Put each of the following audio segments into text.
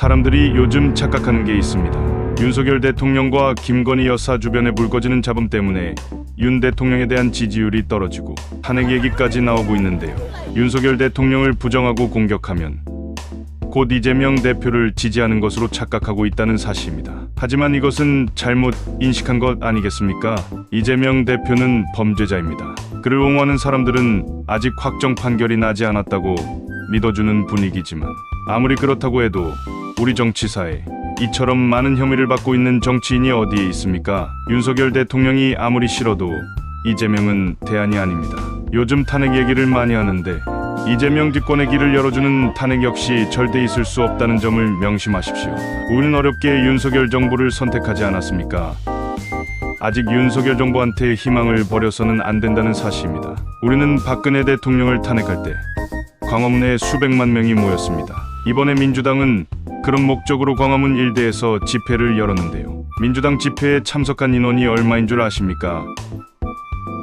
사람들이 요즘 착각하는 게 있습니다. 윤석열 대통령과 김건희 여사 주변에 불거지는 잡음 때문에 윤 대통령에 대한 지지율이 떨어지고 탄핵 얘기까지 나오고 있는데요. 윤석열 대통령을 부정하고 공격하면 곧 이재명 대표를 지지하는 것으로 착각하고 있다는 사실입니다. 하지만 이것은 잘못 인식한 것 아니겠습니까? 이재명 대표는 범죄자입니다. 그를 옹호하는 사람들은 아직 확정 판결이 나지 않았다고 믿어주는 분위기지만 아무리 그렇다고 해도 우리 정치사에 이처럼 많은 혐의를 받고 있는 정치인이 어디에 있습니까? 윤석열 대통령이 아무리 싫어도 이재명은 대안이 아닙니다. 요즘 탄핵 얘기를 많이 하는데 이재명 집권의 길을 열어주는 탄핵 역시 절대 있을 수 없다는 점을 명심하십시오. 우리는 어렵게 윤석열 정부를 선택하지 않았습니까? 아직 윤석열 정부한테 희망을 버려서는 안 된다는 사실입니다. 우리는 박근혜 대통령을 탄핵할 때 광화문에 수백만 명이 모였습니다. 이번에 민주당은 그런 목적으로 광화문 일대에서 집회를 열었는데요. 민주당 집회에 참석한 인원이 얼마인 줄 아십니까?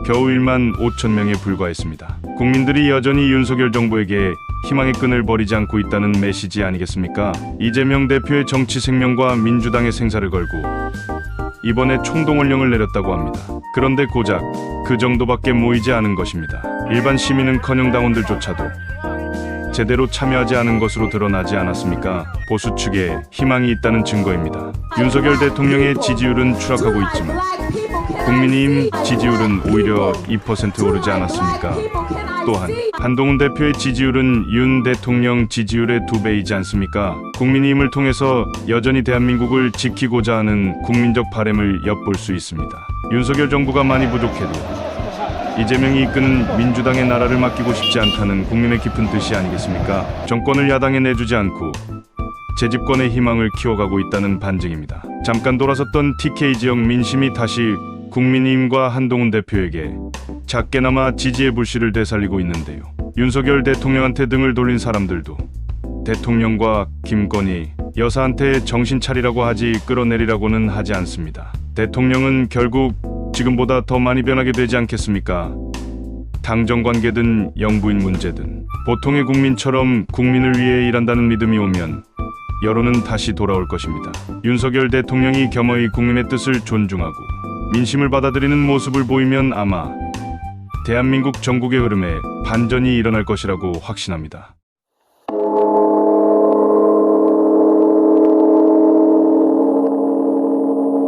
겨우 1만 5천 명에 불과했습니다. 국민들이 여전히 윤석열 정부에게 희망의 끈을 버리지 않고 있다는 메시지 아니겠습니까? 이재명 대표의 정치 생명과 민주당의 생사를 걸고 이번에 총동원령을 내렸다고 합니다. 그런데 고작 그 정도밖에 모이지 않은 것입니다. 일반 시민은커녕 당원들조차도 제대로 참여하지 않은 것으로 드러나지 않았습니까? 보수 측에 희망이 있다는 증거입니다. 윤석열 대통령의 지지율은 추락하고 있지만 국민의힘 지지율은 오히려 2% 오르지 않았습니까? 또한 한동훈 대표의 지지율은 윤 대통령 지지율의 2배이지 않습니까? 국민의힘을 통해서 여전히 대한민국을 지키고자 하는 국민적 바람을 엿볼 수 있습니다. 윤석열 정부가 많이 부족해도 이재명이 이끄는 민주당의 나라를 맡기고 싶지 않다는 국민의 깊은 뜻이 아니겠습니까? 정권을 야당에 내주지 않고 재집권의 희망을 키워가고 있다는 반증입니다. 잠깐 돌아섰던 TK 지역 민심이 다시 국민의힘과 한동훈 대표에게 작게나마 지지의 불씨를 되살리고 있는데요. 윤석열 대통령한테 등을 돌린 사람들도 대통령과 김건희 여사한테 정신 차리라고 하지 끌어내리라고는 하지 않습니다. 대통령은 결국 지금보다 더 많이 변하게 되지 않겠습니까? 당정관계든 영부인 문제든 보통의 국민처럼 국민을 위해 일한다는 믿음이 오면 여론은 다시 돌아올 것입니다. 윤석열 대통령이 겸허히 국민의 뜻을 존중하고 민심을 받아들이는 모습을 보이면 아마 대한민국 전국의 흐름에 반전이 일어날 것이라고 확신합니다.